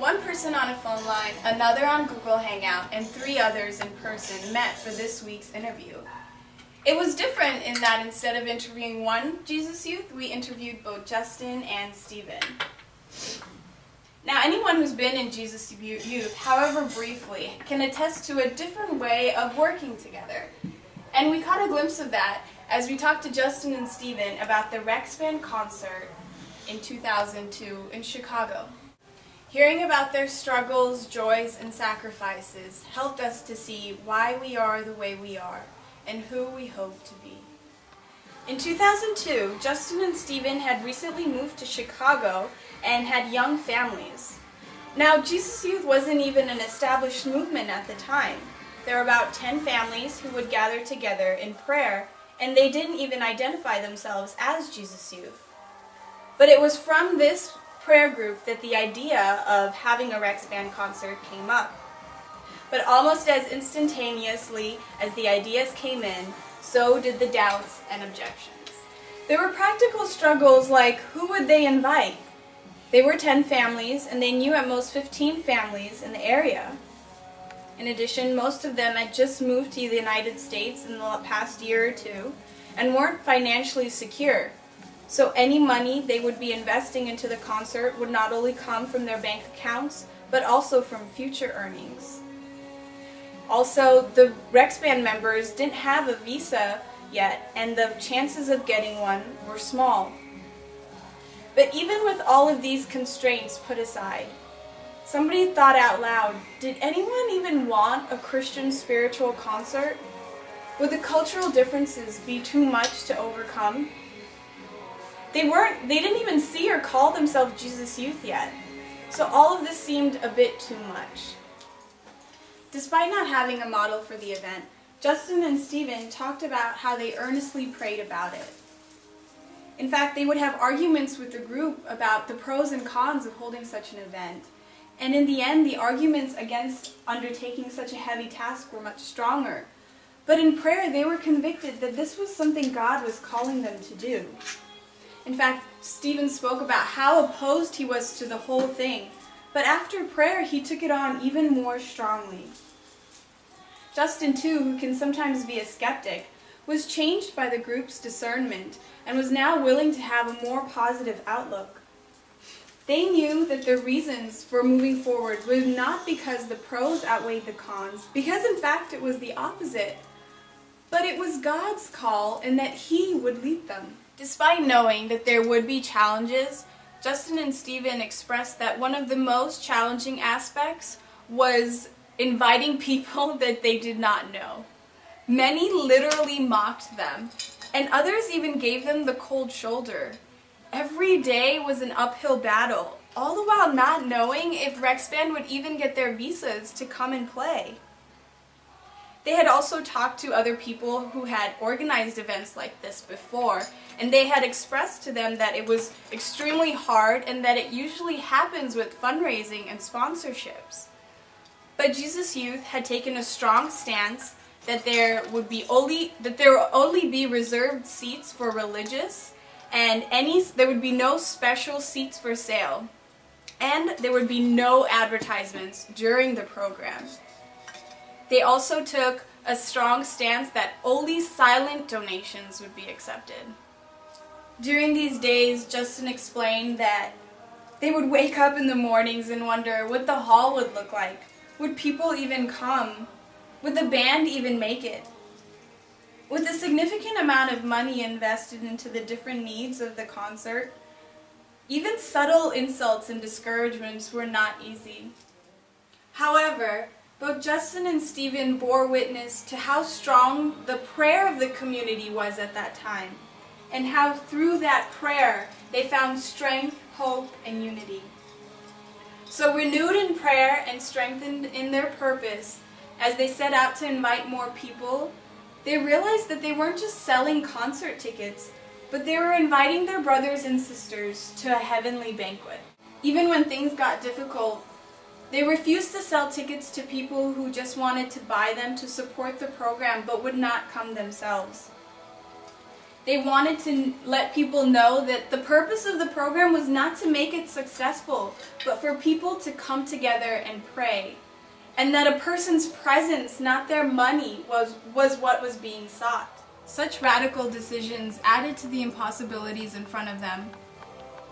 One person on a phone line, another on Google Hangout, and 3 others in person met for this week's interview. It was different in that instead of interviewing one Jesus youth, we interviewed both Justin and Stephen. Now, anyone who's been in Jesus Youth, however briefly, can attest to a different way of working together. And we caught a glimpse of that as we talked to Justin and Stephen about the Rex Band concert in 2002 in Chicago. Hearing about their struggles, joys, and sacrifices helped us to see why we are the way we are and who we hope to be. In 2002, Justin and Stephen had recently moved to Chicago and had young families. Now, Jesus Youth wasn't even an established movement at the time. There were about 10 families who would gather together in prayer, and they didn't even identify themselves as Jesus Youth. But it was from this prayer group that the idea of having a Rex Band concert came up. But almost as instantaneously as the ideas came in, so did the doubts and objections. There were practical struggles like who would they invite? They were 10 families, and they knew at most 15 families in the area. In addition, most of them had just moved to the United States in the past year or two and weren't financially secure. So any money they would be investing into the concert would not only come from their bank accounts, but also from future earnings. Also, the Rex Band members didn't have a visa yet, and the chances of getting one were small. But even with all of these constraints put aside, somebody thought out loud, did anyone even want a Christian spiritual concert? Would the cultural differences be too much to overcome? They didn't even see or call themselves Jesus Youth yet, so all of this seemed a bit too much. Despite not having a model for the event, Justin and Stephen talked about how they earnestly prayed about it. In fact, they would have arguments with the group about the pros and cons of holding such an event. And in the end, the arguments against undertaking such a heavy task were much stronger. But in prayer, they were convicted that this was something God was calling them to do. In fact, Stephen spoke about how opposed he was to the whole thing, but after prayer, he took it on even more strongly. Justin, too, who can sometimes be a skeptic, was changed by the group's discernment and was now willing to have a more positive outlook. They knew that their reasons for moving forward were not because the pros outweighed the cons, because in fact it was the opposite. But it was God's call and that He would lead them. Despite knowing that there would be challenges, Justin and Stephen expressed that one of the most challenging aspects was inviting people that they did not know. Many literally mocked them, and others even gave them the cold shoulder. Every day was an uphill battle, all the while not knowing if Rex Band would even get their visas to come and play. They had also talked to other people who had organized events like this before, and they had expressed to them that it was extremely hard and that it usually happens with fundraising and sponsorships. But Jesus Youth had taken a strong stance that there would only be reserved seats for religious, and there would be no special seats for sale, and there would be no advertisements during the program. They also took a strong stance that only silent donations would be accepted. During these days, Justin explained that they would wake up in the mornings and wonder what the hall would look like. Would people even come? Would the band even make it? With a significant amount of money invested into the different needs of the concert, even subtle insults and discouragements were not easy. However, both Justin and Stephen bore witness to how strong the prayer of the community was at that time, and how through that prayer they found strength, hope, and unity. So renewed in prayer and strengthened in their purpose, as they set out to invite more people, they realized that they weren't just selling concert tickets, but they were inviting their brothers and sisters to a heavenly banquet. Even when things got difficult, they refused to sell tickets to people who just wanted to buy them to support the program but would not come themselves. They wanted to let people know that the purpose of the program was not to make it successful, but for people to come together and pray. And that a person's presence, not their money, was what was being sought. Such radical decisions added to the impossibilities in front of them.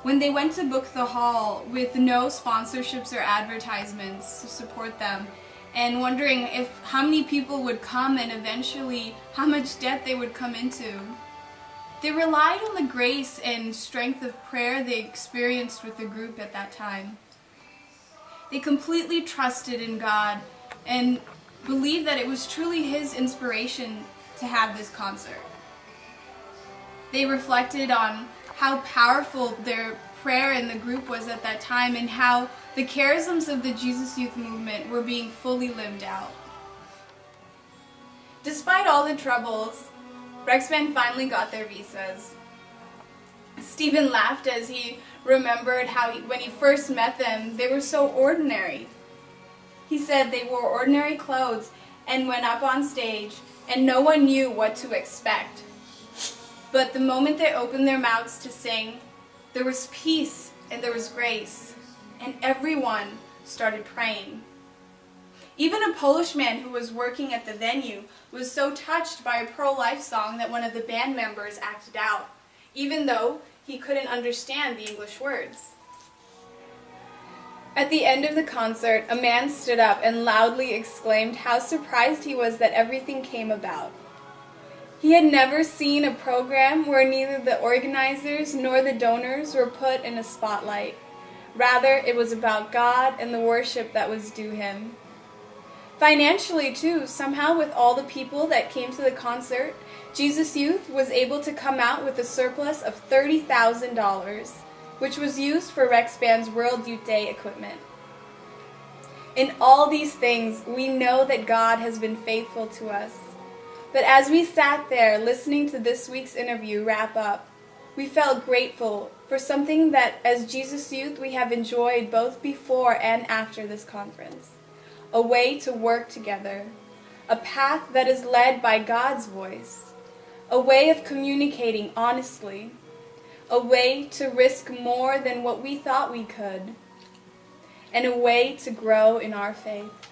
When they went to book the hall with no sponsorships or advertisements to support them, and wondering how many people would come and eventually how much debt they would come into, they relied on the grace and strength of prayer they experienced with the group at that time. They completely trusted in God and believed that it was truly His inspiration to have this concert. They reflected on how powerful their prayer in the group was at that time and how the charisms of the Jesus Youth Movement were being fully lived out. Despite all the troubles, Rex Band finally got their visas. Stephen laughed as he remembered how when he first met them, they were so ordinary. He said they wore ordinary clothes and went up on stage, and no one knew what to expect. But the moment they opened their mouths to sing, there was peace and there was grace, and everyone started praying. Even a Polish man who was working at the venue was so touched by a pro-life song that one of the band members acted out, even though he couldn't understand the English words. At the end of the concert, a man stood up and loudly exclaimed how surprised he was that everything came about. He had never seen a program where neither the organizers nor the donors were put in a spotlight. Rather, it was about God and the worship that was due Him. Financially, too, somehow with all the people that came to the concert, Jesus Youth was able to come out with a surplus of $30,000, which was used for Rex Band's World Youth Day equipment. In all these things, we know that God has been faithful to us. But as we sat there listening to this week's interview wrap up, we felt grateful for something that as Jesus Youth we have enjoyed both before and after this conference. A way to work together, a path that is led by God's voice, a way of communicating honestly, a way to risk more than what we thought we could, and a way to grow in our faith.